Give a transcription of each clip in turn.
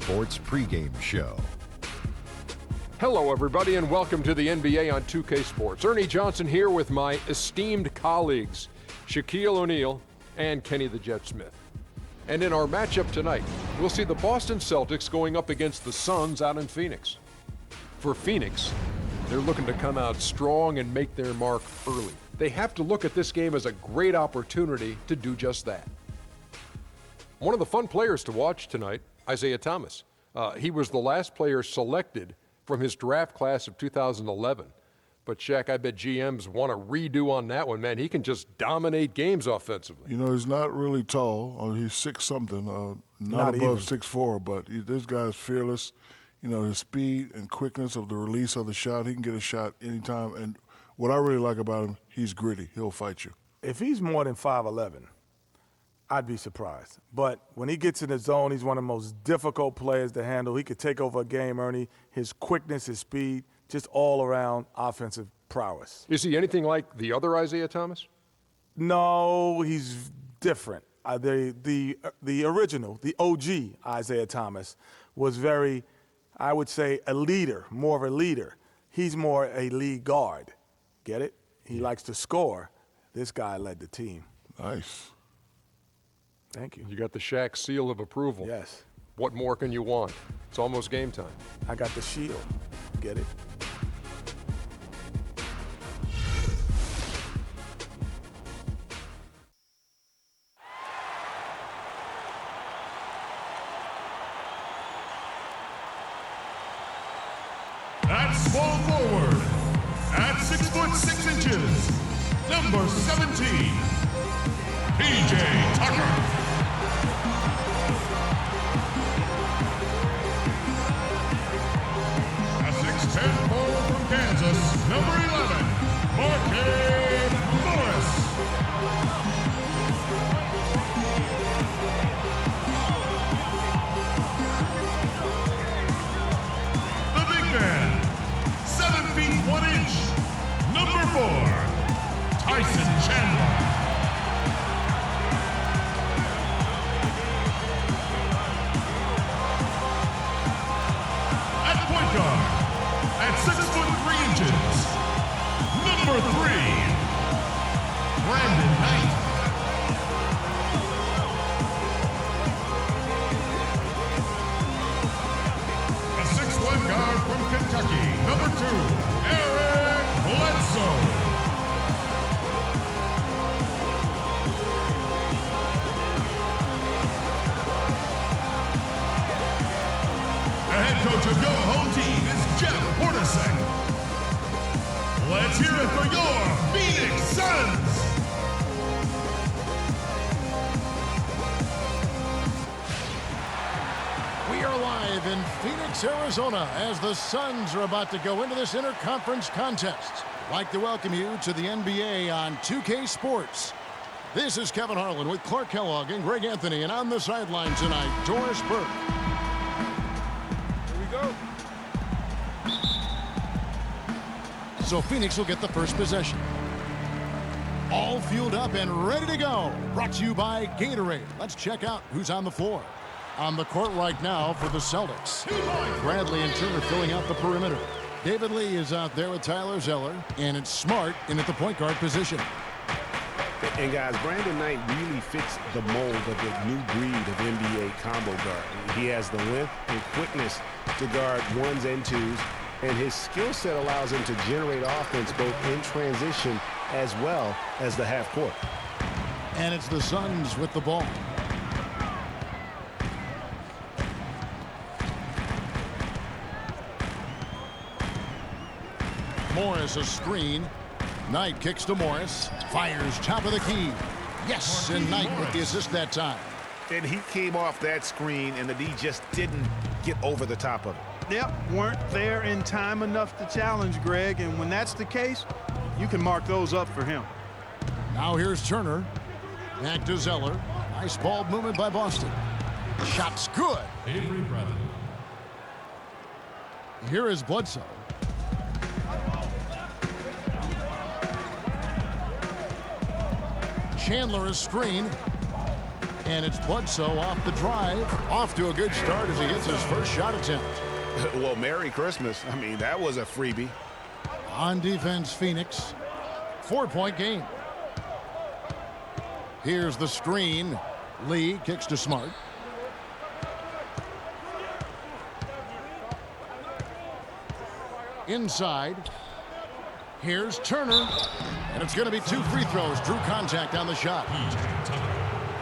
Sports pregame show. Hello, everybody, and welcome to the NBA on 2K Sports. Ernie Johnson here with my esteemed colleagues, Shaquille O'Neal and Kenny the Jet Smith. And in our matchup tonight, we'll see the Boston Celtics going up against the Suns out in Phoenix. For Phoenix, they're looking to come out strong and make their mark early. They have to look at this game as a great opportunity to do just that. One of the fun players to watch tonight, Isaiah Thomas. He was the last player selected from his draft class of 2011. But, Shaq, I bet GMs want a redo on that one, man. He can just dominate games offensively. You know, he's not really tall. He's 6-something, not above 6'4", but this guy's fearless. You know, his speed and quickness of the release of the shot, he can get a shot anytime. And what I really like about him, he's gritty. He'll fight you. If he's more than 5'11", I'd be surprised. But when he gets in the zone, he's one of the most difficult players to handle. He could take over a game, Ernie. His quickness, his speed, just all-around offensive prowess. Is he anything like the other Isaiah Thomas? No, he's different. The original, the OG Isaiah Thomas was very, I would say, a leader, more of a leader. He's more a lead guard. Get it? He likes to score. This guy led the team. Nice. Thank you. You got the Shaq seal of approval. Yes. What more can you want? It's almost game time. I got the shield. Get it? At small forward, at 6'6", number 17, PJ Tucker. A 6'10" forward from Kansas, number 11, Markieff Morris. The big man, 7 feet 1 inch, number 4, Tyson Chandler. At point guard, at 6'3", number 3, Brandon Knight. A 6'1" guard from Kentucky, number 2, Eric Bledsoe. The head coach of your home team is Jeff Hornacek. Let's hear it for your Phoenix Suns. We are live in Phoenix, Arizona, as the Suns are about to go into this interconference contest. I'd like to welcome you to the NBA on 2K Sports. This is Kevin Harlan with Clark Kellogg and Greg Anthony, and on the sideline tonight, Doris Burke. So Phoenix will get the first possession. All fueled up and ready to go. Brought to you by Gatorade. Let's check out who's on the floor. On the court right now for the Celtics, Bradley and Turner filling out the perimeter. David Lee is out there with Tyler Zeller, and it's Smart in at the point guard position. And guys, Brandon Knight really fits the mold of the new breed of NBA combo guard. He has the length and quickness to guard ones and twos, and his skill set allows him to generate offense both in transition as well as the half court. And it's the Suns with the ball. Morris a screen. Knight kicks to Morris. Fires top of the key. Yes, and Knight with the assist that time. And he came off that screen, and the D just didn't get over the top of it. Yep, weren't there in time enough to challenge Greg, and when that's the case, you can mark those up for him. Now here's Turner. Back to Zeller. Nice ball movement by Boston. Shot's good. Here is Bledsoe. Chandler is screen. And it's Bledsoe off the drive. Off to a good start as he hits his first shot attempt. Well, Merry Christmas. I mean, that was a freebie. On defense, Phoenix. 4-point game. Here's the screen. Lee kicks to Smart. Inside. Here's Turner. And it's going to be 2 free throws. Drew contact on the shot.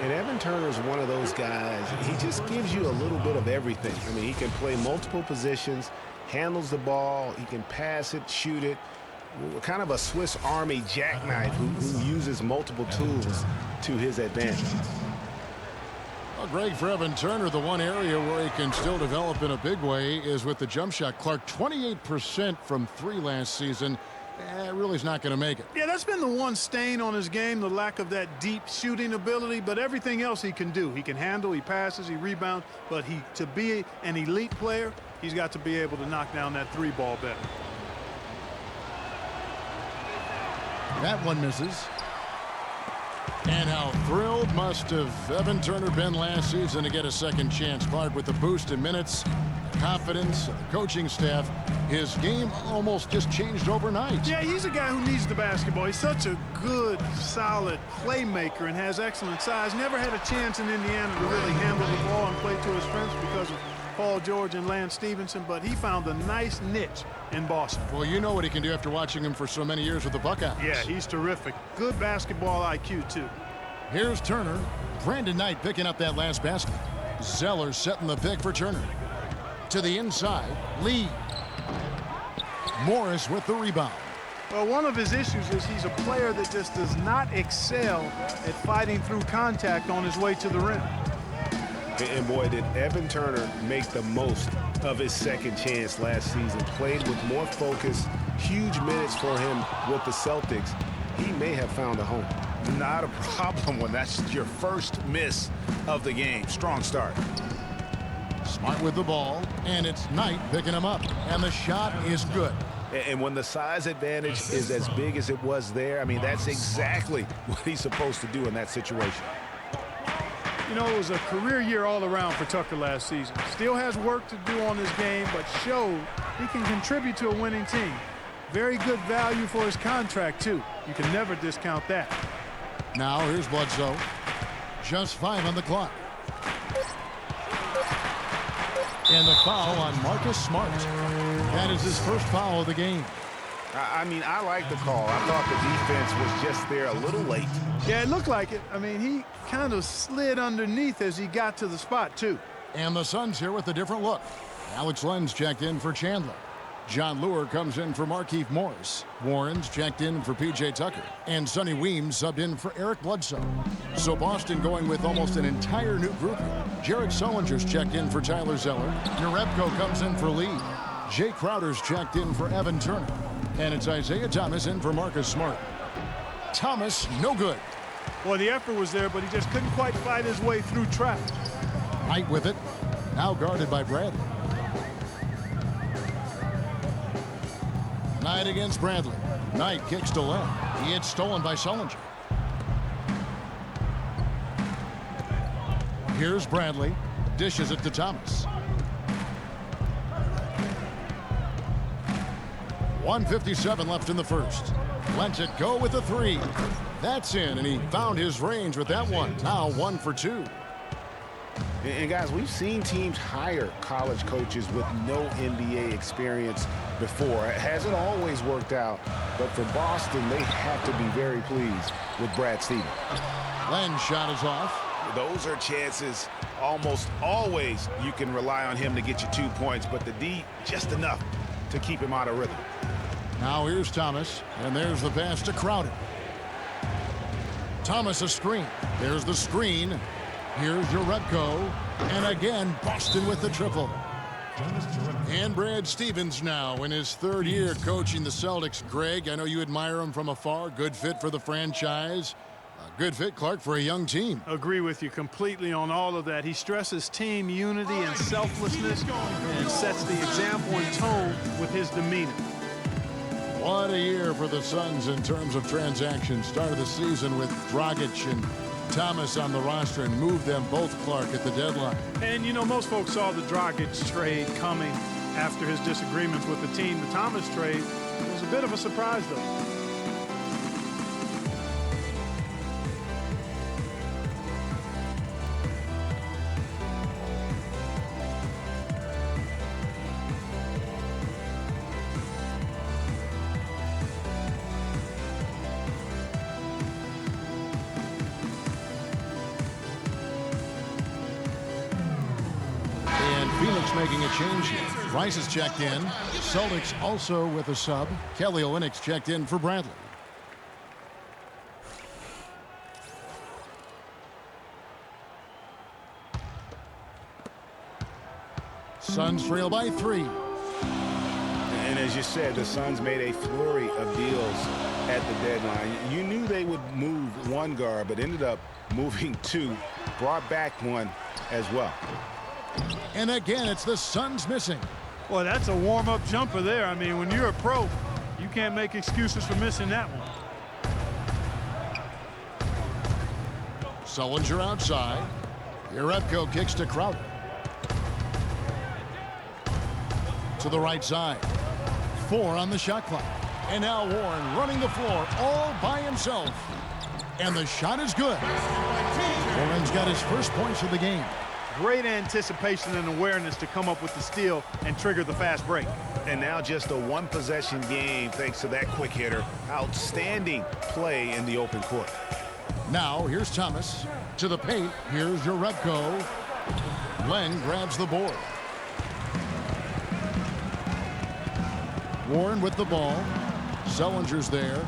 And Evan Turner's one of those guys, he just gives you a little bit of everything. I mean, he can play multiple positions, handles the ball, he can pass it, shoot it. Kind of a Swiss Army jackknife who uses multiple tools to his advantage. Well, Greg, for Evan Turner, the one area where he can still develop in a big way is with the jump shot. Clark, 28% from 3 last season. Really is not going to make it. Yeah, that's been the one stain on his game, the lack of that deep shooting ability, but everything else he can do. He can handle, he passes, he rebounds, but to be an elite player, he's got to be able to knock down that 3 ball better. That one misses. And how thrilled must have Evan Turner been last season to get a second chance. Clark, with the boost in minutes, the confidence, the coaching staff, his game almost just changed overnight. Yeah, he's a guy who needs the basketball. He's such a good, solid playmaker and has excellent size. Never had a chance in Indiana to really handle the ball and play to his strengths because of Paul George and Lance Stevenson, but he found a nice niche in Boston. Well, you know what he can do after watching him for so many years with the Buckeyes. Yeah, he's terrific. Good basketball IQ, too. Here's Turner. Brandon Knight picking up that last basket. Zeller setting the pick for Turner. To the inside, Lee. Morris with the rebound. Well, one of his issues is he's a player that just does not excel at fighting through contact on his way to the rim. And boy, did Evan Turner make the most of his second chance last season. Played with more focus, huge minutes for him with the Celtics. He may have found a home. Not a problem when that's your first miss of the game. Strong start. Smart with the ball, and it's Knight picking him up. And the shot is good. And when the size advantage is as big as it was there, I mean, that's exactly what he's supposed to do in that situation. You know, it was a career year all around for Tucker last season. Still has work to do on his game, but showed he can contribute to a winning team. Very good value for his contract, too. You can never discount that. Now here's Bledsoe. Just 5 on the clock. And the foul on Marcus Smart. That is his first foul of the game. I mean, I like the call. I thought the defense was just there a little late. Yeah, it looked like it. I mean, he kind of slid underneath as he got to the spot, too. And the Suns here with a different look. Alex Len's checked in for Chandler. John Lure comes in for Markieff Morris. Warren's checked in for P.J. Tucker. And Sonny Weems subbed in for Eric Bledsoe. So Boston going with almost an entire new group here. Jared Sullinger's checked in for Tyler Zeller. Jerebko comes in for Lee. Jay Crowder's checked in for Evan Turner. And it's Isaiah Thomas in for Marcus Smart. Thomas, no good. Boy, the effort was there, but he just couldn't quite fight his way through traffic. Knight with it. Now guarded by Bradley. Knight against Bradley. Knight kicks to Len. He gets stolen by Sullinger. Here's Bradley. Dishes it to Thomas. 1:57 left in the first. Lets it go with a 3. That's in, and he found his range with that one. Now 1 for 2. And guys, we've seen teams hire college coaches with no NBA experience before. It hasn't always worked out, but for Boston, they have to be very pleased with Brad Stevens. Len's shot is off. Those are chances almost always you can rely on him to get you 2 points, but the D just enough to keep him out of rhythm. Now here's Thomas, and there's the pass to Crowder. Thomas a screen. There's the screen. Here's Jerebko, and again Boston with the triple. And Brad Stevens now in his 3rd year coaching the Celtics. Greg, I know you admire him from afar. Good fit for the franchise. A good fit, Clark, for a young team. Agree with you completely on all of that. He stresses team unity and selflessness and sets the example and tone with his demeanor. What a year for the Suns in terms of transactions. Started the season with Dragic and Thomas on the roster and moved them both, Clark, at the deadline. And, you know, most folks saw the Dragic trade coming after his disagreements with the team. The Thomas trade was a bit of a surprise, though. Phoenix making a change here. Rice is checked in. Celtics also with a sub. Kelly Olynyk's checked in for Bradley. Suns trail by 3. And as you said, the Suns made a flurry of deals at the deadline. You knew they would move one guard, but ended up moving 2, brought back 1 as well. And again, it's the Suns missing. Boy, that's a warm-up jumper there. I mean, when you're a pro, you can't make excuses for missing that one. Sullinger outside. Jerebko kicks to Crowder. To the right side. 4 on the shot clock. And now Warren running the floor all by himself. And the shot is good. Warren's got his first points of the game. Great anticipation and awareness to come up with the steal and trigger the fast break. And now just a one-possession game thanks to that quick hitter. Outstanding play in the open court. Now here's Thomas to the paint. Here's Jerebko. Len grabs the board. Warren with the ball. Sullinger's there.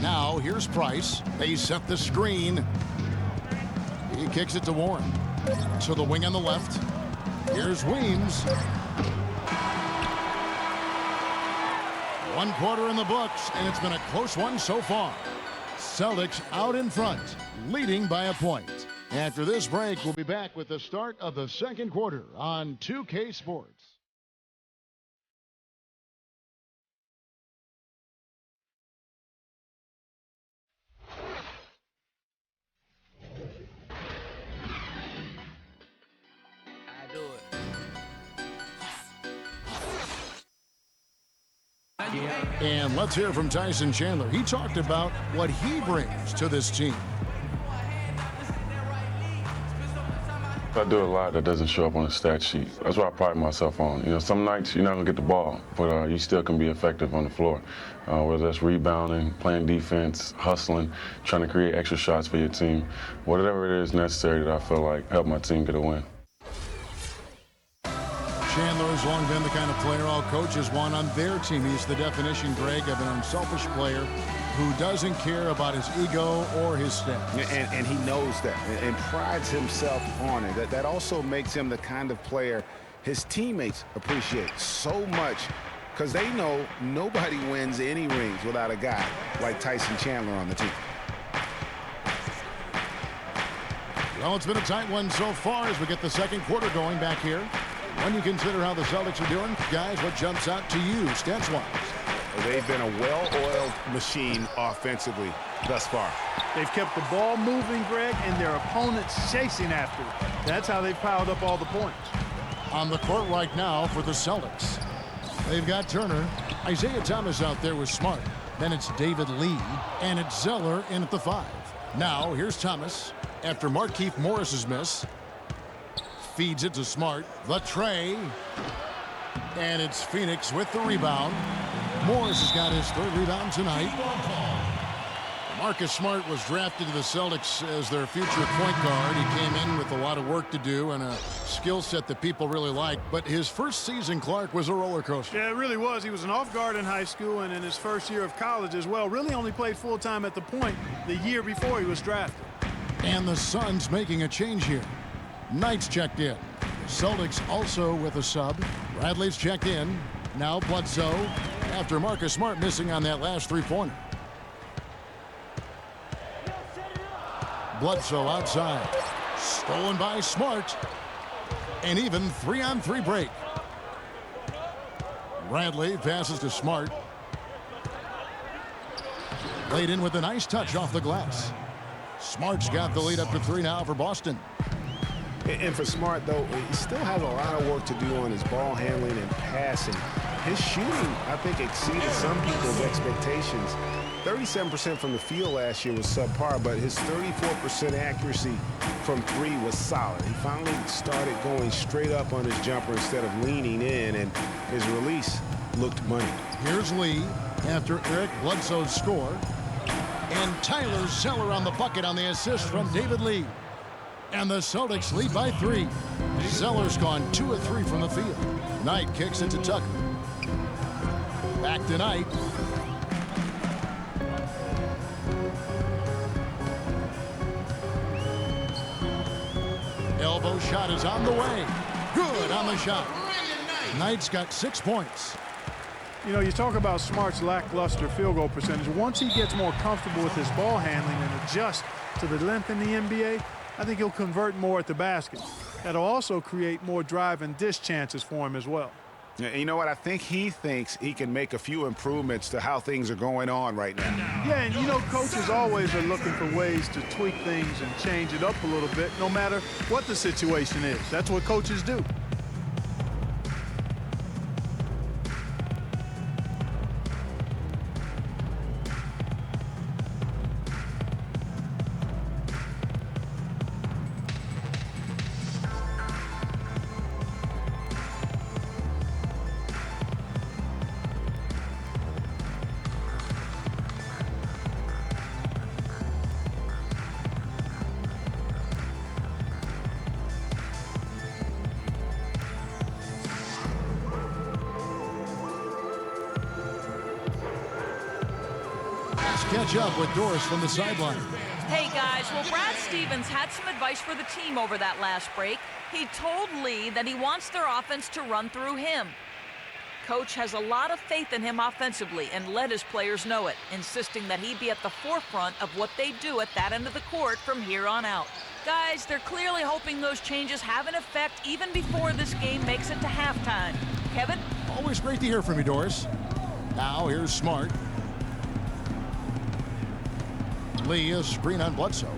Now here's Price. They set the screen. He kicks it to Warren. To the wing on the left. Here's Weems. 1 quarter in the books, and it's been a close one so far. Celtics out in front, leading by a point. After this break, we'll be back with the start of the second quarter on 2K Sports. And let's hear from Tyson Chandler. He talked about what he brings to this team. I do a lot that doesn't show up on the stat sheet. That's what I pride myself on. You know, some nights you're not going to get the ball, but you still can be effective on the floor. Whether that's rebounding, playing defense, hustling, trying to create extra shots for your team. Whatever it is necessary that I feel like help my team get a win. Chandler has long been the kind of player all coaches want on their team. He's the definition, Greg, of an unselfish player who doesn't care about his ego or his stats. And he knows that and prides himself on it. That also makes him the kind of player his teammates appreciate so much because they know nobody wins any rings without a guy like Tyson Chandler on the team. Well, it's been a tight one so far as we get the second quarter going back here. When you consider how the Celtics are doing, guys, what jumps out to you, stats-wise? They've been a well-oiled machine offensively thus far. They've kept the ball moving, Greg, and their opponents chasing after it. That's how they've piled up all the points. On the court right now for the Celtics. They've got Turner. Isaiah Thomas out there with Smart. Then it's David Lee, and it's Zeller in at the 5. Now, here's Thomas after Markieff Morris's miss. Feeds it to Smart. The tray. And it's Phoenix with the rebound. Morris has got his 3rd rebound tonight. Marcus Smart was drafted to the Celtics as their future point guard. He came in with a lot of work to do and a skill set that people really like. But his first season, Clark, was a roller coaster. Yeah, it really was. He was an off guard in high school and in his first year of college as well. Really only played full-time at the point the year before he was drafted. And the Suns making a change here. Knight's checked in. Celtics also with a sub. Bradley's checked in. Now Bledsoe after Marcus Smart missing on that last 3-pointer. Bledsoe outside. Stolen by Smart. And even 3-on-3 break. Bradley passes to Smart. Laid in with a nice touch off the glass. Smart's got the lead up to 3 now for Boston. And for Smart, though, he still has a lot of work to do on his ball handling and passing. His shooting, I think, exceeded some people's expectations. 37% from the field last year was subpar, but his 34% accuracy from 3 was solid. He finally started going straight up on his jumper instead of leaning in, and his release looked money. Here's Lee after Eric Bledsoe's score. And Tyler Zeller on the bucket on the assist from David Lee. And the Celtics lead by 3. Zeller's gone 2 of 3 from the field. Knight kicks it to Tucker. Back to Knight. Elbow shot is on the way. Good on the shot. Knight's got 6 points. You know, you talk about Smart's lackluster field goal percentage. Once he gets more comfortable with his ball handling and adjusts to the length in the NBA, I think he'll convert more at the basket. That'll also create more drive and dish chances for him as well. Yeah, you know what? I think he thinks he can make a few improvements to how things are going on right now. Yeah, and you know, coaches always are looking for ways to tweak things and change it up a little bit, no matter what the situation is. That's what coaches do. Catch up with Doris from the sideline. Hey guys, well, Brad Stevens had some advice for the team over that last break. He told Lee that he wants their offense to run through him. Coach has a lot of faith in him offensively and let his players know it, insisting that he be at the forefront of what they do at that end of the court from here on out. Guys, they're clearly hoping those changes have an effect even before this game makes it to halftime. Kevin? Always great to hear from you, Doris. Now here's Smart. Lee, a screen on Bledsoe.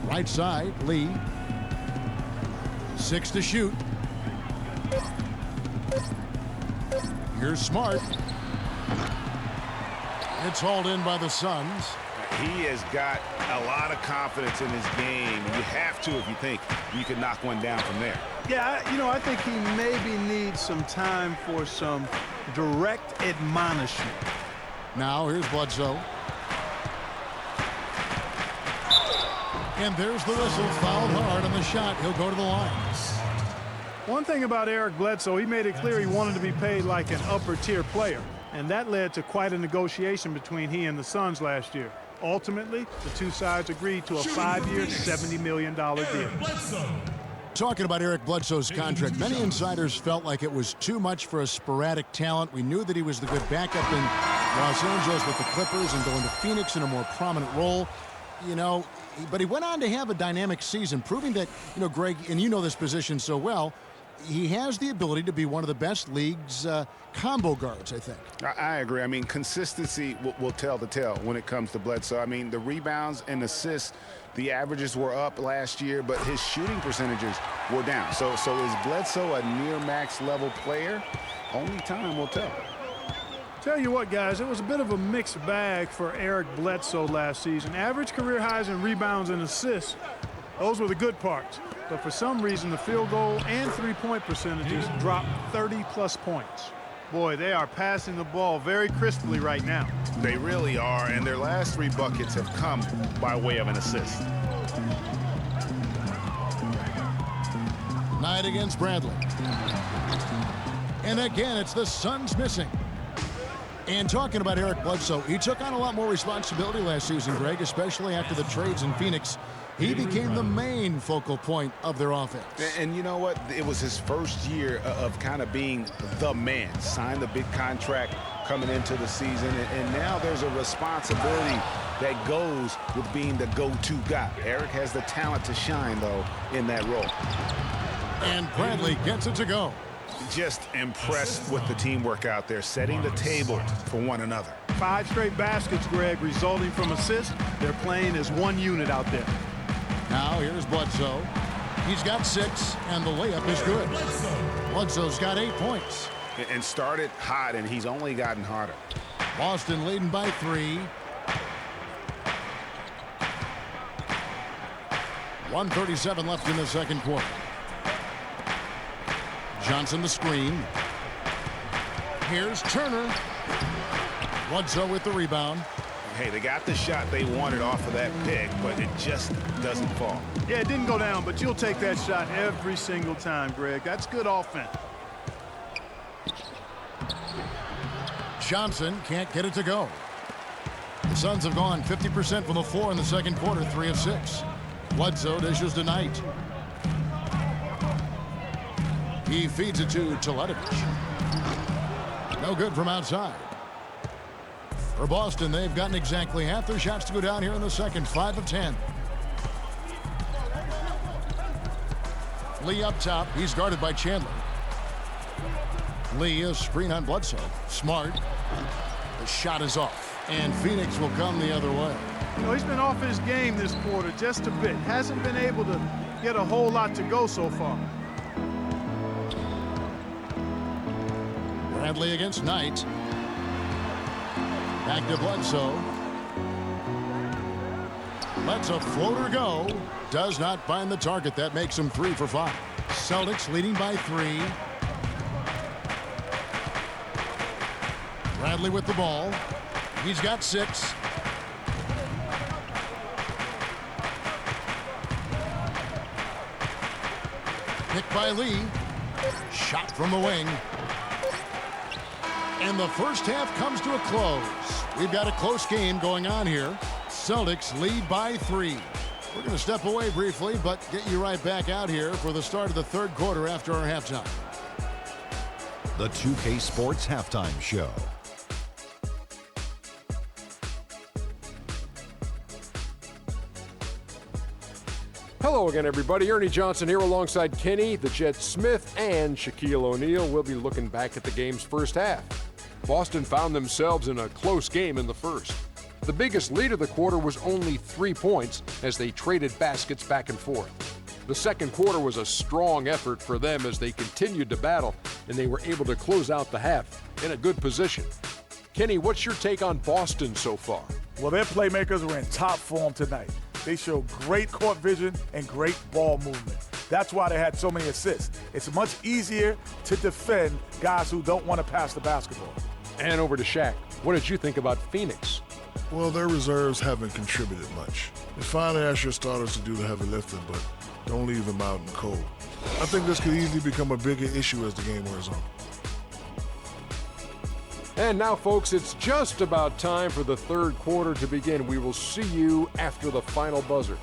Right side, Lee. 6 to shoot. Here's Smart. It's hauled in by the Suns. He has got a lot of confidence in his game. You have to if you think you can knock one down from there. Yeah, you know, I think he maybe needs some time for some direct admonishment. Now here's Bledsoe. And there's the whistle, fouled hard on the shot. He'll go to the line. One thing about Eric Bledsoe, he made it clear he wanted to be paid like an upper-tier player, and that led to quite a negotiation between he and the Suns last year. Ultimately, the two sides agreed to a 5-year, $70 million deal. Talking about Eric Bledsoe's contract, many insiders felt like it was too much for a sporadic talent. We knew that he was the good backup in Los Angeles with the Clippers and going to Phoenix in a more prominent role. You know, but he went on to have a dynamic season, proving that, you know, Greg, and you know this position so well, he has the ability to be one of the best league's combo guards, I think. I agree. I mean, consistency will tell the tale when it comes to Bledsoe. I mean, the rebounds and assists, the averages were up last year, but his shooting percentages were down. So is Bledsoe a near max level player? Only time will tell. Tell you what, guys, it was a bit of a mixed bag for Eric Bledsoe last season. Average career highs in rebounds and assists, those were the good parts. But for some reason, the field goal and three-point percentages dropped 30-plus points. Boy, they are passing the ball very crisply right now. They really are, and their last 3 buckets have come by way of an assist. Knight against Bradley. And again, it's the Suns missing. And talking about Eric Bledsoe, he took on a lot more responsibility last season, Greg, especially after the trades in Phoenix. He became the main focal point of their offense. And you know what? It was his first year of kind of being the man. Signed a big contract coming into the season, and now there's a responsibility that goes with being the go-to guy. Eric has the talent to shine, though, in that role. And Bradley gets it to go. Just impressed with the teamwork out there, setting the table for one another. 5 straight baskets, Greg, resulting from assists. They're playing as one unit out there. Now here's Bledsoe. He's got 6, and the layup is good. Bledsoe's got 8 points. And started hot, and he's only gotten hotter. Boston leading by 3. 1:37 left in the second quarter. Johnson the screen. Here's Turner. Bledsoe with the rebound. Hey, they got the shot they wanted off of that pick, but it just doesn't fall. Yeah, it didn't go down, but you'll take that shot every single time, Greg. That's good offense. Johnson can't get it to go. The Suns have gone 50% from the floor in the second quarter, 3 of 6. Bledsoe dishes to Knight. He feeds it to Teletovic. No good from outside. For Boston, they've gotten exactly half their shots to go down here in the second, 5 of 10. Lee up top. He's guarded by Chandler. Lee, a screen on Bledsoe. Smart. The shot is off. And Phoenix will come the other way. You know, he's been off his game this quarter just a bit. Hasn't been able to get a whole lot to go so far. Bradley against Knight. Back to Bledsoe. Lets a floater go. Does not find the target. That makes him 3 for 5. Celtics leading by 3. Bradley with the ball. He's got 6. Picked by Lee. Shot from the wing. And the first half comes to a close. We've got a close game going on here. Celtics lead by 3. We're going to step away briefly, but get you right back out here for the start of the third quarter after our halftime. The 2K Sports Halftime Show. Hello again, everybody. Ernie Johnson here alongside Kenny, the Jet Smith, and Shaquille O'Neal. We'll be looking back at the game's first half. Boston found themselves in a close game in the first. The biggest lead of the quarter was only 3 points as they traded baskets back and forth. The second quarter was a strong effort for them as they continued to battle, and they were able to close out the half in a good position. Kenny, what's your take on Boston so far? Well, their playmakers were in top form tonight. They showed great court vision and great ball movement. That's why they had so many assists. It's much easier to defend guys who don't want to pass the basketball. And over to Shaq. What did you think about Phoenix? Well, their reserves haven't contributed much. It's fine to ask your starters to do the heavy lifting, but don't leave them out in the cold. I think this could easily become a bigger issue as the game wears on. And now, folks, it's just about time for the third quarter to begin. We will see you after the final buzzer.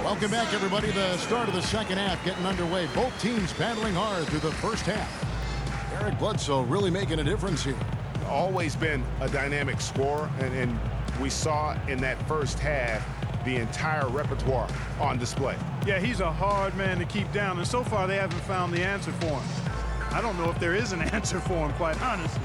Welcome back, everybody. The start of the second half getting underway. Both teams battling hard through the first half. Eric Bledsoe really making a difference here. Always been a dynamic scorer, and we saw in that first half the entire repertoire on display. Yeah, he's a hard man to keep down, and so far they haven't found the answer for him. I don't know if there is an answer for him, quite honestly.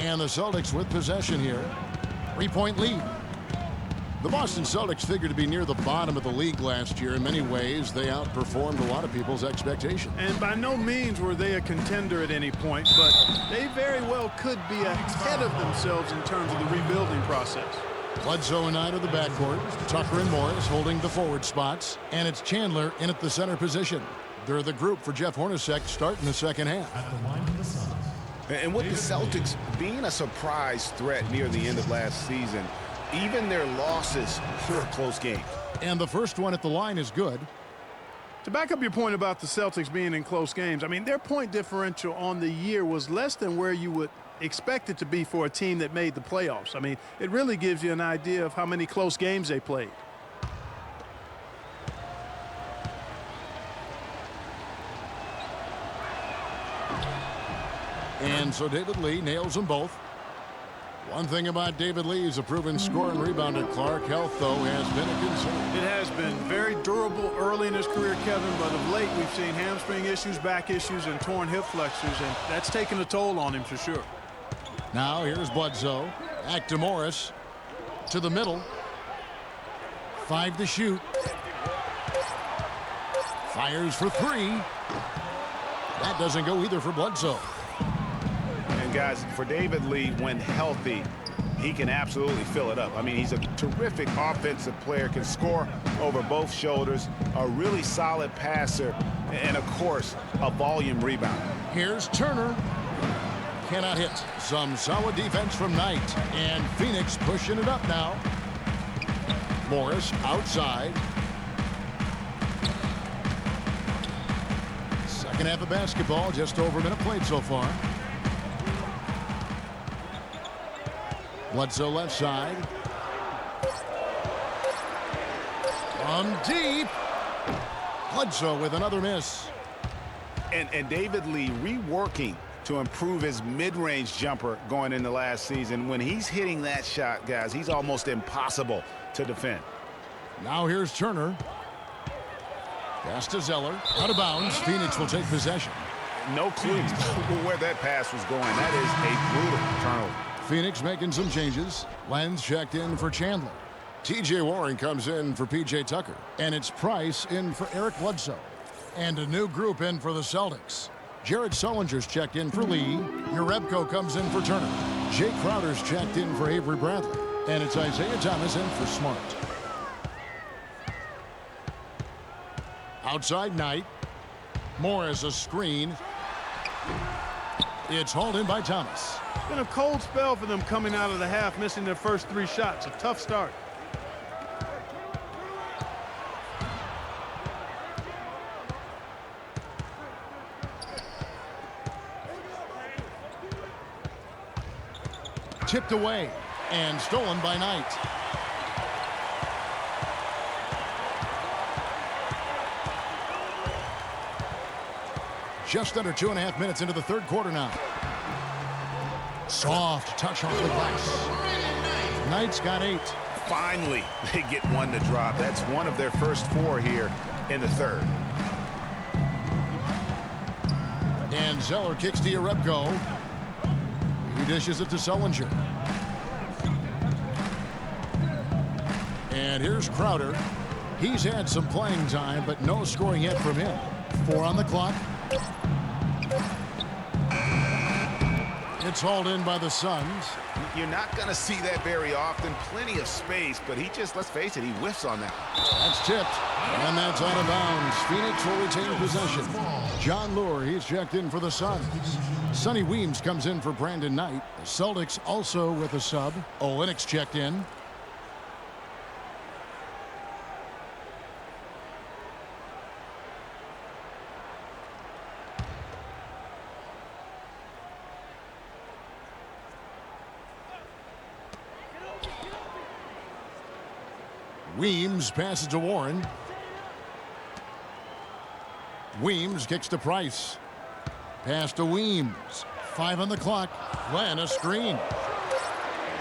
And the Celtics with possession here. 3-point lead. The Boston Celtics figured to be near the bottom of the league last year. In many ways, they outperformed a lot of people's expectations. And by no means were they a contender at any point, but they very well could be ahead of themselves in terms of the rebuilding process. Bledsoe and Knight of the backcourt. Tucker and Morris holding the forward spots. And it's Chandler in at the center position. They're the group for Jeff Hornacek starting the second half. And with the Celtics being a surprise threat near the end of last season, even their losses were close games. And the first one at the line is good. To back up your point about the Celtics being in close games, I mean, their point differential on the year was less than where you would expect it to be for a team that made the playoffs. I mean, it really gives you an idea of how many close games they played. And so David Lee nails them both. One thing about David Lee, he's a proven scorer and rebounder. Clark health, though, has been a concern. It has been very durable early in his career, Kevin, but of late we've seen hamstring issues, back issues, and torn hip flexors, and that's taken a toll on him for sure. Now here's Bledsoe. Back to Morris. To the middle. 5 to shoot. Fires for 3. That doesn't go either for Bledsoe. Guys, for David Lee, when healthy, he can absolutely fill it up. I mean, he's a terrific offensive player, can score over both shoulders, a really solid passer, and, of course, a volume rebounder. Here's Turner. Cannot hit. Some solid defense from Knight. And Phoenix pushing it up now. Morris outside. Second half of basketball, just over a minute played so far. Bledsoe left side. From deep. Bledsoe with another miss. And David Lee reworking to improve his mid-range jumper going into last season. When he's hitting that shot, guys, he's almost impossible to defend. Now here's Turner. Pass to Zeller. Out of bounds. Phoenix will take possession. No clue where that pass was going. That is a brutal turnover. Phoenix making some changes. Lenz checked in for Chandler. T.J. Warren comes in for P.J. Tucker. And it's Price in for Eric Bledsoe. And a new group in for the Celtics. Jared Sullinger's checked in for Lee. Urebko comes in for Turner. Jay Crowder's checked in for Avery Bradley. And it's Isaiah Thomas in for Smart. Outside Knight. Morris a screen. It's hauled in by Thomas. It's been a cold spell for them coming out of the half, missing their first 3 shots. A tough start. Tipped away and stolen by Knight. Just under 2.5 minutes into the third quarter now. Soft touch off the glass. Knight's got 8. Finally, they get one to drop. That's one of their first 4 here in the third. And Zeller kicks to Urebko. He dishes it to Sullinger. And here's Crowder. He's had some playing time, but no scoring yet from him. 4 on the clock. It's hauled in by the Suns. You're not going to see that very often. Plenty of space, but he just, let's face it, he whiffs on that. That's tipped, and that's out of bounds. Phoenix will retain possession. John Lure, he's checked in for the Suns. Sonny Weems comes in for Brandon Knight. The Celtics also with a sub. Olynyk checked in. Weems passes to Warren. Weems kicks to Price. Pass to Weems. 5 on the clock. Glenn a screen.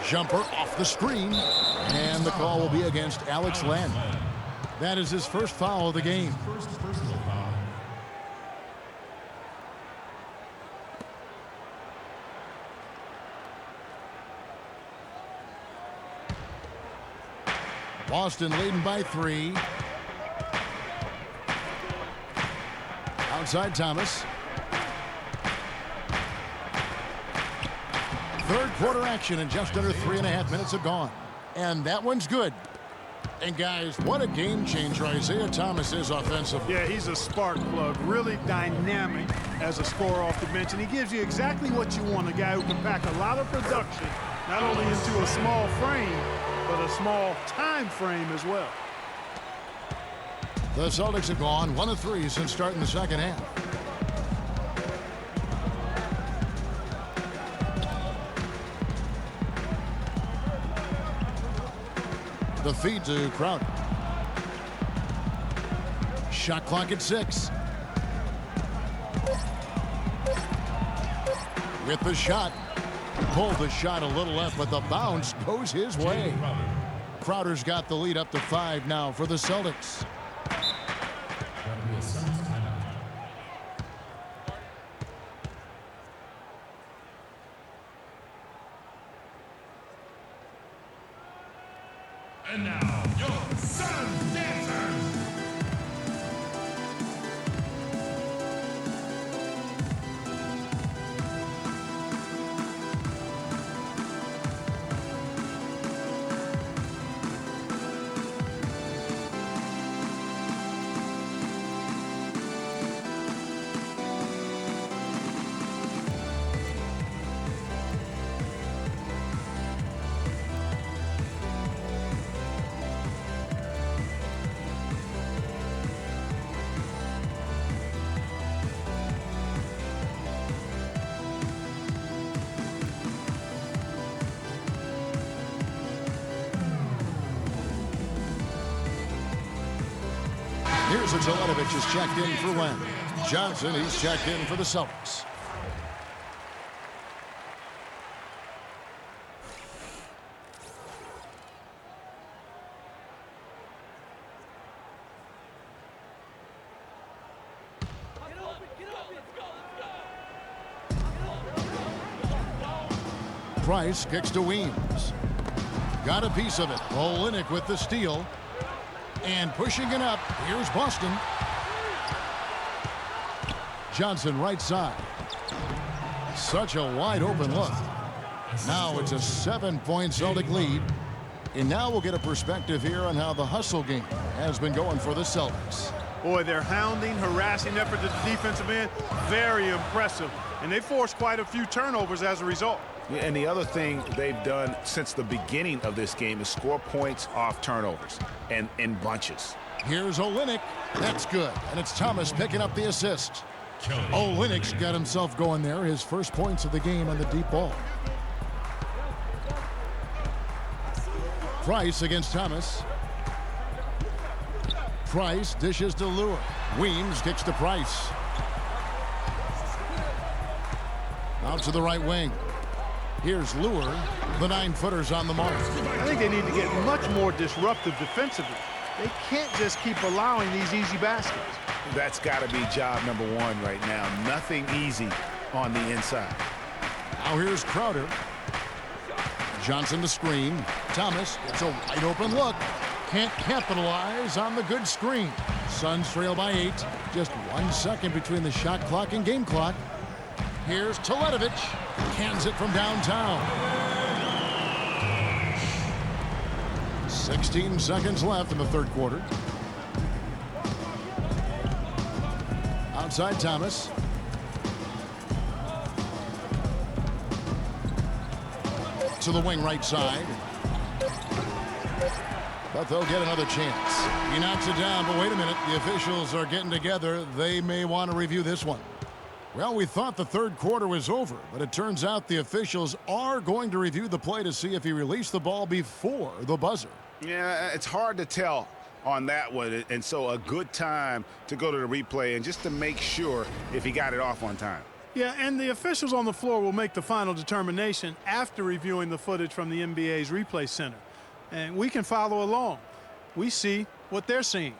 Jumper off the screen. And the call will be against Alex Len. That is his first foul of the game. Boston leading by 3. Outside Thomas. Third quarter action, and just under 3.5 minutes have gone. And that one's good. And guys, what a game changer Isaiah Thomas is offensively. Yeah, he's a spark plug, really dynamic as a scorer off the bench, and he gives you exactly what you want, a guy who can pack a lot of production, not only into a small frame, but a small time frame as well. The Celtics have gone 1 of 3 since starting the second half. The feed to Crowder. Shot clock at 6. With the shot. Pulled the shot a little left, but the bounce goes his way. Crowder's got the lead up to 5 now for the Celtics. And now, your Sun Dancers. Here's a Teletovic is checked in for Len. Johnson, he's checked in for the Celtics. Price kicks to Weems. Got a piece of it. Olynyk with the steal. And pushing it up, here's Boston. Johnson right side. Such a wide open look. Now it's a 7-point Celtic lead. And now we'll get a perspective here on how the hustle game has been going for the Celtics. Boy, their hounding, harassing effort at the defensive end, very impressive. And they forced quite a few turnovers as a result. And the other thing they've done since the beginning of this game is score points off turnovers and in bunches. Here's Olynyk. That's good. And it's Thomas picking up the assist. Olynyk's got himself going there. His first points of the game on the deep ball. Price against Thomas. Price dishes to Lure. Weems kicks to Price. Out to the right wing. Here's Lure. The 9-footer's on the mark. I think they need to get much more disruptive defensively. They can't just keep allowing these easy baskets. That's got to be job number 1 right now. Nothing easy on the inside. Now here's Crowder. Johnson to screen. Thomas gets a wide open look. Can't capitalize on the good screen. Suns trail by 8. Just 1 second between the shot clock and game clock. Here's Teletovic. Cans it from downtown. 16 seconds left in the third quarter. Outside Thomas. To the wing right side. But they'll get another chance. He knocks it down, but wait a minute. The officials are getting together. They may want to review this one. Well, we thought the third quarter was over, but it turns out the officials are going to review the play to see if he released the ball before the buzzer. Yeah, it's hard to tell on that one, and so a good time to go to the replay and just to make sure if he got it off on time. Yeah, and the officials on the floor will make the final determination after reviewing the footage from the NBA's replay center. And we can follow along. We see what they're seeing.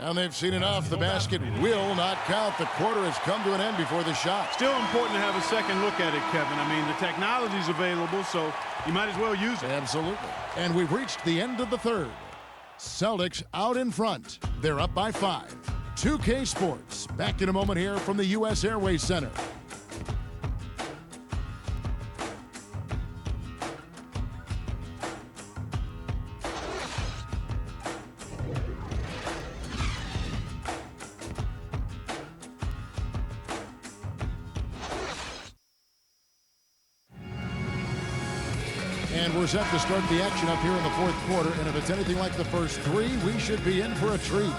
And they've seen enough. The basket will not count. The quarter has come to an end before the shot. Still important to have a second look at it, Kevin. I mean, the technology's available, so you might as well use it. Absolutely. And we've reached the end of the third. Celtics out in front. They're up by 5. 2K Sports. Back in a moment here from the U.S. Airways Center. And we're set to start the action up here in the fourth quarter. And if it's anything like the first 3, we should be in for a treat.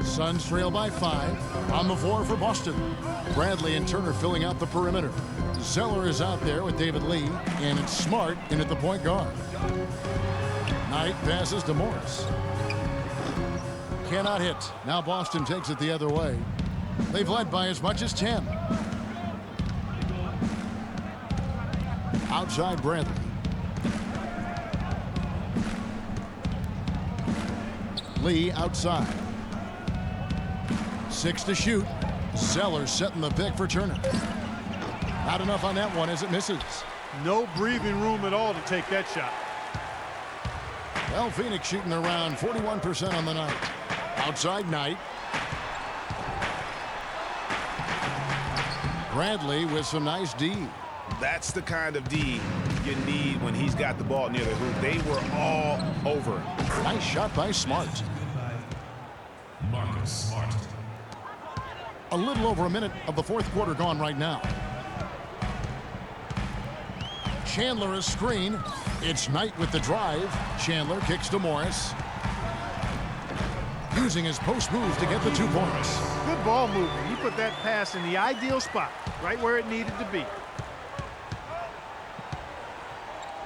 Suns trail by 5. On the floor for Boston. Bradley and Turner filling out the perimeter. Zeller is out there with David Lee. And it's Smart in at the point guard. Knight passes to Morris. Cannot hit. Now Boston takes it the other way. They've led by as much as 10. Outside Bradley. Lee outside. 6 to shoot. Zeller setting the pick for Turner. Not enough on that one as it misses. No breathing room at all to take that shot. Well, Phoenix shooting around 41% on the night. Outside Knight. Bradley with some nice D. That's the kind of D you need when he's got the ball near the hoop. They were all over him. Nice shot by Smart. Marcus Smart. A little over a minute of the fourth quarter gone right now. Chandler is screen. It's Knight with the drive. Chandler kicks to Morris. Using his post move to get the 2 points. Good ball movement. He put that pass in the ideal spot, right where it needed to be.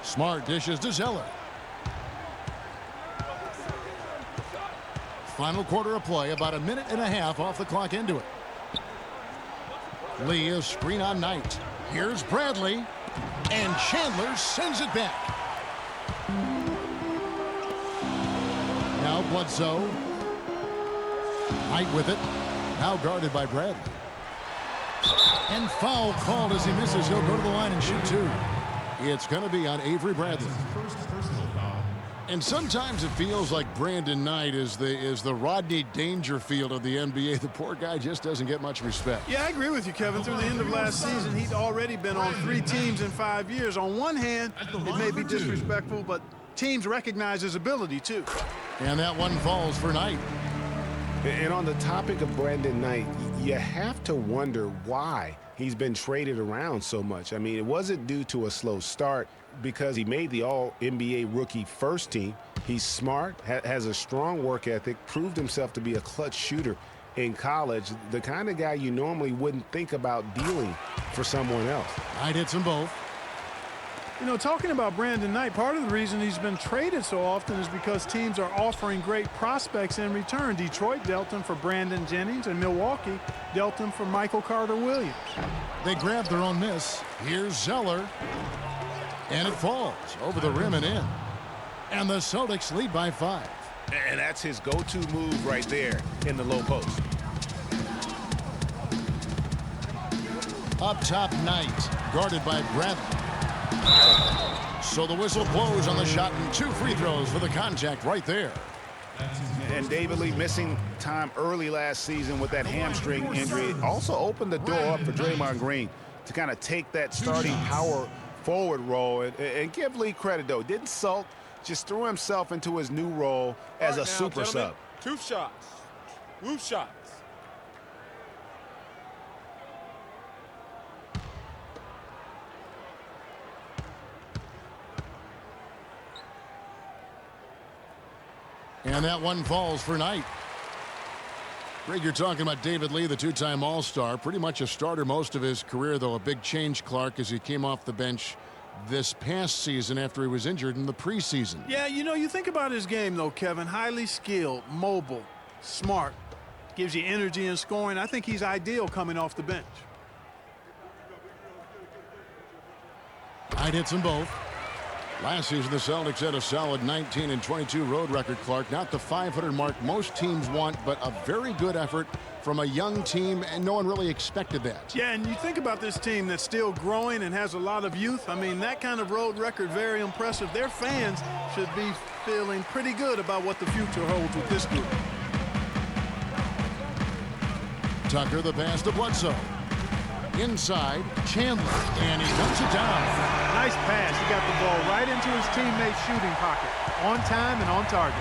Smart dishes to Zeller. Final quarter of play, about a minute and a half off the clock into it. Lee is screen on Knight. Here's Bradley. And Chandler sends it back. Now Bledsoe. Knight with it. Now guarded by Bradley. And foul called as he misses. He'll go to the line and shoot 2. It's going to be on Avery Bradley. And sometimes it feels like Brandon Knight is the Rodney Dangerfield of the NBA. The poor guy just doesn't get much respect. Yeah, I agree with you, Kevin. Through the end of last season, he'd already been on 3 teams in 5 years. On one hand, it may be disrespectful, but teams recognize his ability, too. And that one falls for Knight. And on the topic of Brandon Knight, you have to wonder why he's been traded around so much. I mean, it wasn't due to a slow start because he made the All-NBA rookie first team. He's smart, has a strong work ethic, proved himself to be a clutch shooter in college, the kind of guy you normally wouldn't think about dealing for someone else. Knight hits them both. You know, talking about Brandon Knight, part of the reason he's been traded so often is because teams are offering great prospects in return. Detroit dealt him for Brandon Jennings, and Milwaukee dealt him for Michael Carter-Williams. They grab their own miss. Here's Zeller. And it falls over the rim and in. And the Celtics lead by 5. And that's his go-to move right there in the low post. Up top, Knight, guarded by Bradley. So the whistle blows on the shot and 2 free throws for the contact right there. And David Lee missing time early last season with that hamstring injury also opened the door up for Draymond Green to kind of take that starting power forward role. And give Lee credit, though. Didn't sulk, just threw himself into his new role as a super sub. 2 shots. Roof shots. And that one falls for Knight. Greg, you're talking about David Lee, the 2-time All-Star. Pretty much a starter most of his career, though. A big change, Clark, as he came off the bench this past season after he was injured in the preseason. Yeah, you know, you think about his game, though, Kevin. Highly skilled, mobile, smart. Gives you energy and scoring. I think he's ideal coming off the bench. Tonight hits them both. Last season, the Celtics had a solid 19-22 road record, Clark. Not the 500 mark most teams want, but a very good effort from a young team, and no one really expected that. Yeah, and you think about this team that's still growing and has a lot of youth. I mean, that kind of road record, very impressive. Their fans should be feeling pretty good about what the future holds with this group. Tucker, the pass to Bledsoe. Inside, Chandler, and he dumps it down. Nice pass. He got the ball right into his teammate's shooting pocket. On time and on target.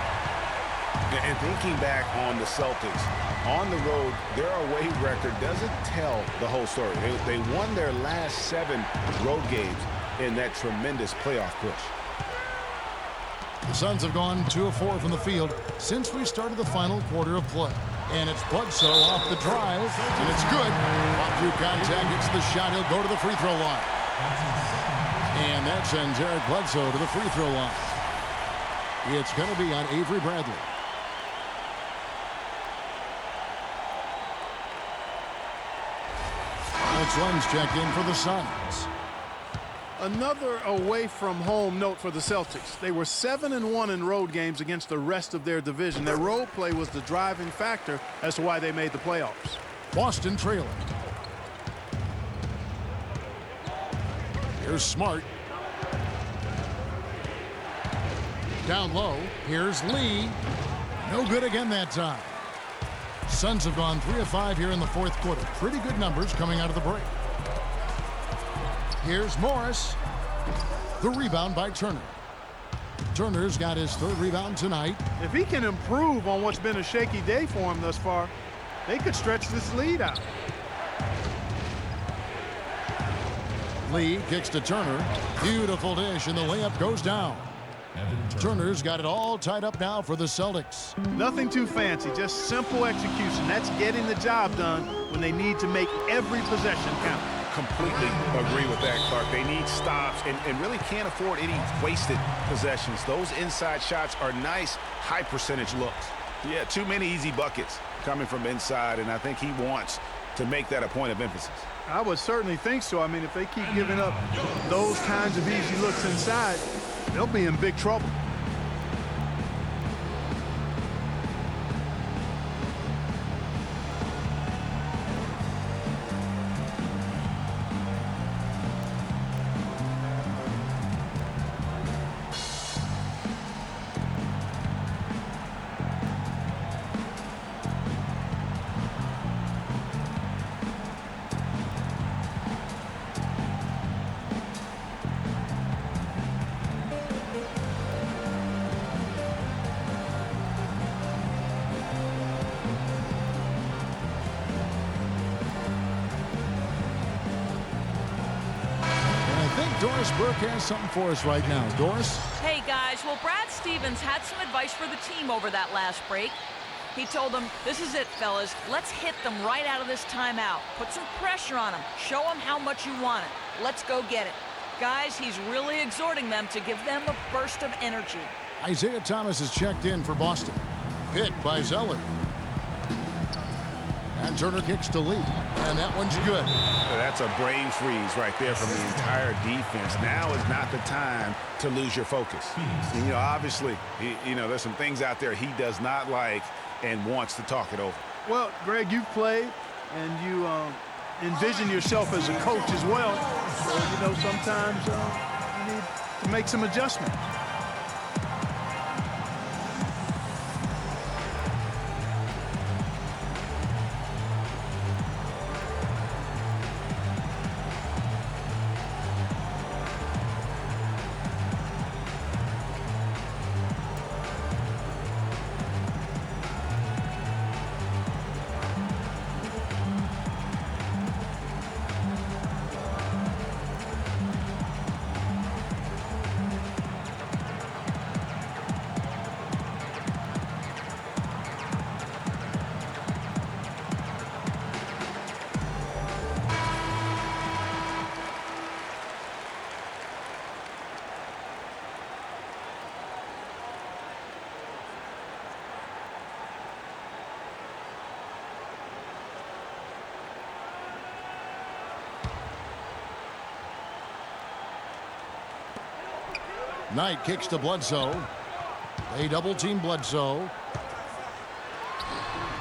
And thinking back on the Celtics, on the road, their away record doesn't tell the whole story. They won their last 7 road games in that tremendous playoff push. The Suns have gone 2 of 4 from the field since we started the final quarter of play. And it's Bledsoe off the drive, and it's good. Off through contact, gets the shot. He'll go to the free throw line. And that sends Eric Bledsoe to the free throw line. It's going to be on Avery Bradley. Alex Len's checked in for the Suns. Another away from home note for the Celtics. They were 7-1 in road games against the rest of their division. Their road play was the driving factor as to why they made the playoffs. Boston trailing. Here's Smart. Down low. Here's Lee. No good again that time. Suns have gone 3 of 5 here in the fourth quarter. Pretty good numbers coming out of the break. Here's Morris. The rebound by Turner. Turner's got his 3rd rebound tonight. If he can improve on what's been a shaky day for him thus far, they could stretch this lead out. Lee kicks to Turner. Beautiful dish, and the layup goes down. Turner's got it all tied up now for the Celtics. Nothing too fancy, just simple execution. That's getting the job done when they need to make every possession count. Completely agree with that, Clark. They need stops and really can't afford any wasted possessions. Those inside shots are nice, high percentage looks. Yeah, too many easy buckets coming from inside, and I think he wants to make that a point of emphasis. I would certainly think so. I mean, if they keep giving up those kinds of easy looks inside, they'll be in big trouble. Doris Burke has something for us right now. Doris? Hey, guys. Well, Brad Stevens had some advice for the team over that last break. He told them, this is it, fellas. Let's hit them right out of this timeout. Put some pressure on them. Show them how much you want it. Let's go get it. Guys, he's really exhorting them to give them a burst of energy. Isaiah Thomas is checked in for Boston. Picked by Zeller. And Turner kicks to Lee. And that one's good. That's a brain freeze right there from the entire defense. Now is not the time to lose your focus. And, you know, obviously, there's some things out there he does not like and wants to talk it over. Well, Greg, you've played, and you envision yourself as a coach as well. So, sometimes you need to make some adjustments. Knight kicks to Bledsoe. They double-team Bledsoe.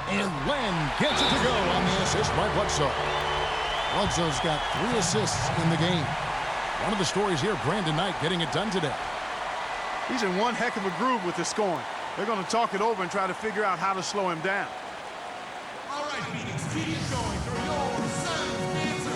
And Len gets it to go on the assist by Bledsoe. Bledsoe's got 3 assists in the game. One of the stories here, Brandon Knight getting it done today. He's in one heck of a groove with the scoring. They're going to talk it over and try to figure out how to slow him down. All right, Phoenix, keep going for your Suns answers.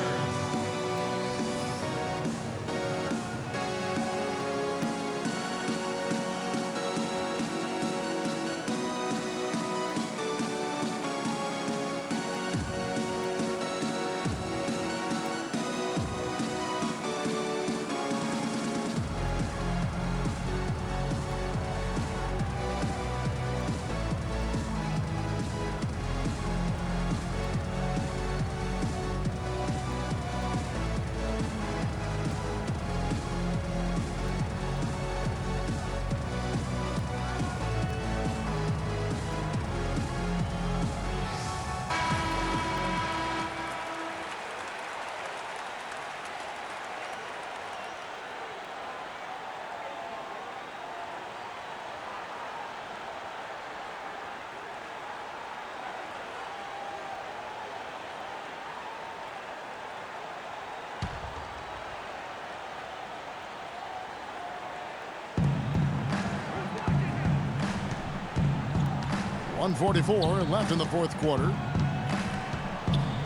.144 left in the fourth quarter.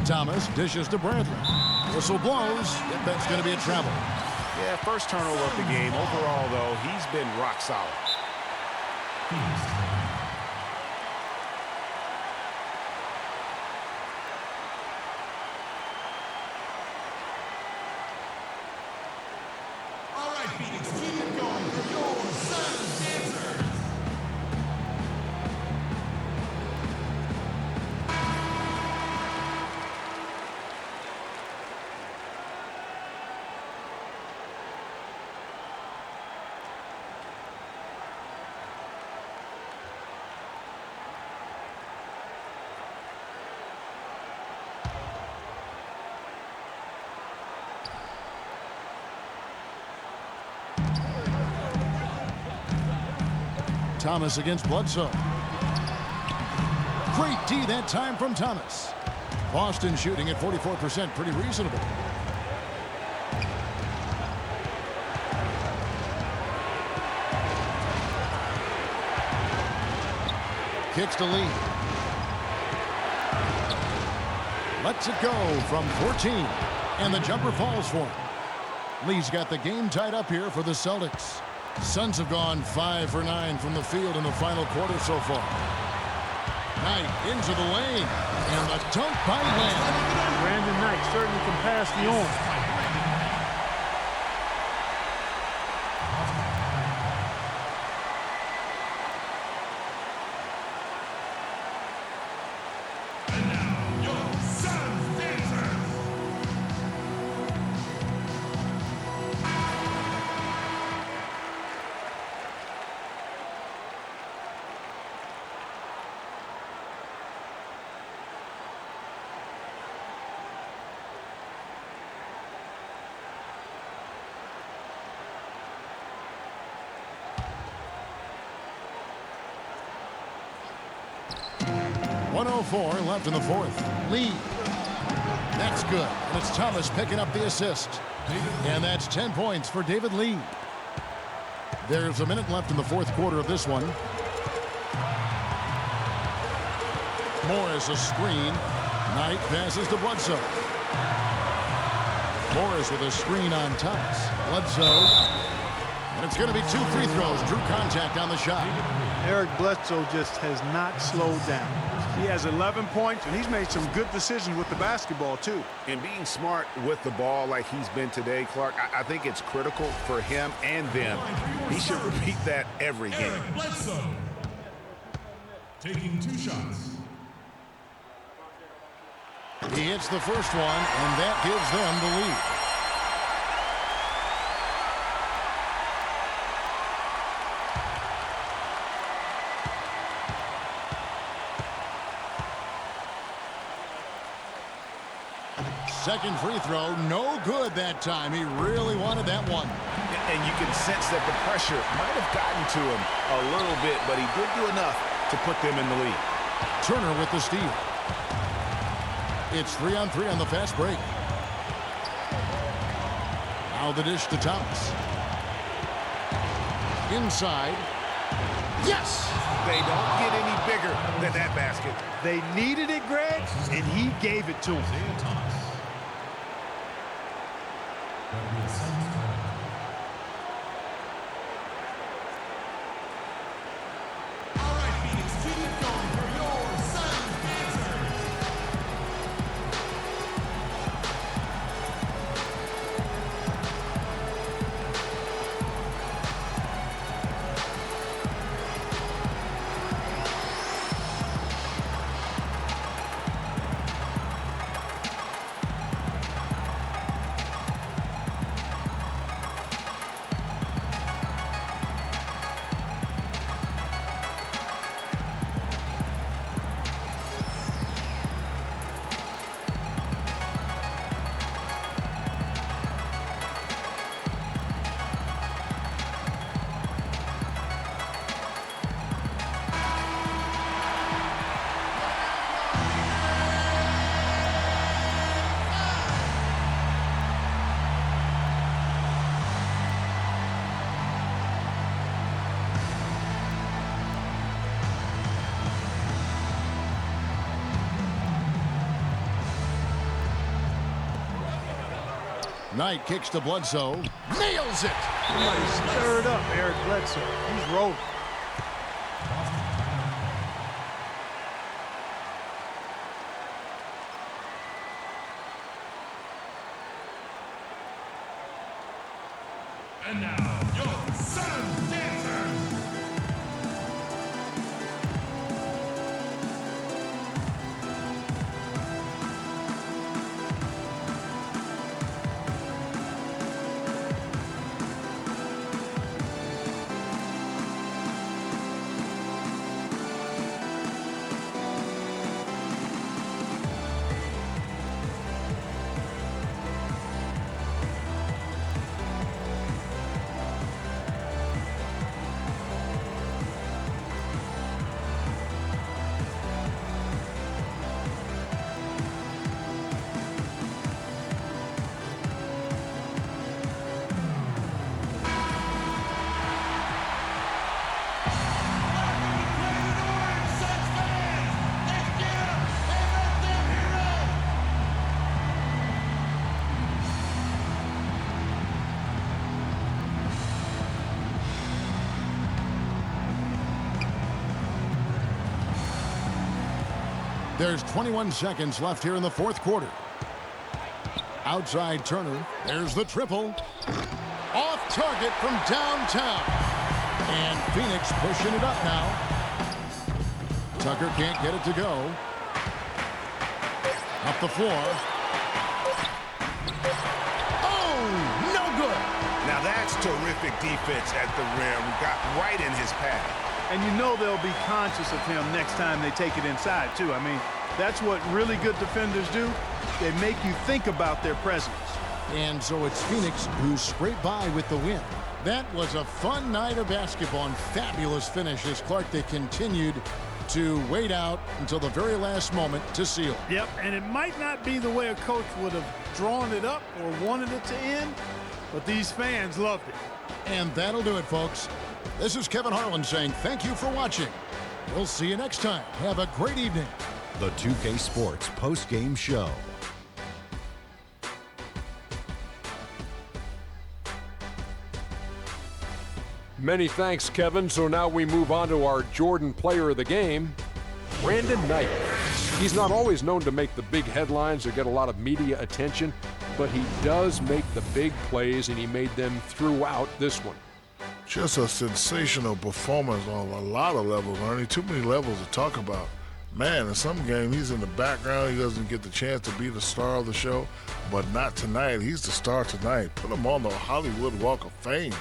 Thomas dishes to Bradley. Whistle blows. Yep, that's going to be a travel. Yeah, first turnover of the game. Overall, though, he's been rock solid. All right, Phoenix, keep it going for your Suns answers. Thomas against Bledsoe. Great D that time from Thomas. Boston shooting at 44%, pretty reasonable. Kicks to Lee. Lets it go from 14. And the jumper falls for him. Lee's got the game tied up here for the Celtics. Suns have gone 5 for 9 from the field in the final quarter so far. Knight into the lane. And the dunk by Len. Brandon Knight certainly can pass the arm. .104 left in the fourth. Lee. That's good. And it's Thomas picking up the assist. And that's 10 points for David Lee. There's a minute left in the fourth quarter of this one. Morris a screen. Knight passes to Bledsoe. Morris with a screen on Thomas. Bledsoe. And it's going to be 2 free throws. Drew contact on the shot. Eric Bledsoe just has not slowed down. He has 11 points, and he's made some good decisions with the basketball, too. And being smart with the ball like he's been today, Clark, I think it's critical for him and them. He should repeat that every game. Eric Bledsoe taking 2 shots. He hits the first one, and that gives them the lead. Second free throw, no good that time. He really wanted that one. And you can sense that the pressure might have gotten to him a little bit, but he did do enough to put them in the lead. Turner with the steal. It's 3-on-3 on the fast break. Now the dish to Thomas. Inside. Yes! They don't get any bigger than that basket. They needed it, Greg, and he gave it to him. Knight kicks to Bledsoe. Nails it! Nice. Stirred up, Eric Bledsoe. He's rolling. And now, your Sun Dancers. There's 21 seconds left here in the fourth quarter. Outside Turner. There's the triple. Off target from downtown. And Phoenix pushing it up now. Tucker can't get it to go. Up the floor. Oh, no good. Now that's terrific defense at the rim. Got right in his path. And you know they'll be conscious of him next time they take it inside, too. I mean, that's what really good defenders do. They make you think about their presence. And so it's Phoenix who scraped by with the win. That was a fun night of basketball and fabulous finish as Clark, they continued to wait out until the very last moment to seal. Yep, and it might not be the way a coach would have drawn it up or wanted it to end, but these fans loved it. And that'll do it, folks. This is Kevin Harlan saying thank you for watching. We'll see you next time. Have a great evening. The 2K Sports post-game show. Many thanks, Kevin. So now we move on to our Jordan Player of the Game, Brandon Knight. He's not always known to make the big headlines or get a lot of media attention, but he does make the big plays, and he made them throughout this one. Just a sensational performance on a lot of levels, Ernie. Too many levels to talk about. Man, in some game, he's in the background. He doesn't get the chance to be the star of the show, but not tonight. He's the star tonight. Put him on the Hollywood Walk of Fame.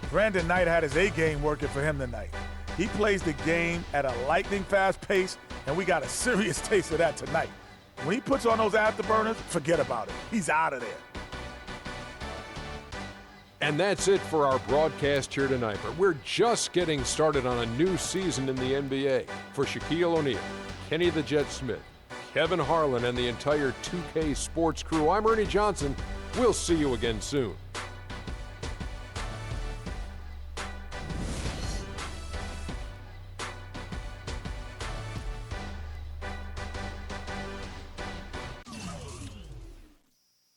Brandon Knight had his A-game working for him tonight. He plays the game at a lightning-fast pace, and we got a serious taste of that tonight. When he puts on those afterburners, forget about it. He's out of there. And that's it for our broadcast here tonight. But we're just getting started on a new season in the NBA. For Shaquille O'Neal, Kenny the Jet Smith, Kevin Harlan, and the entire 2K Sports crew, I'm Ernie Johnson. We'll see you again soon.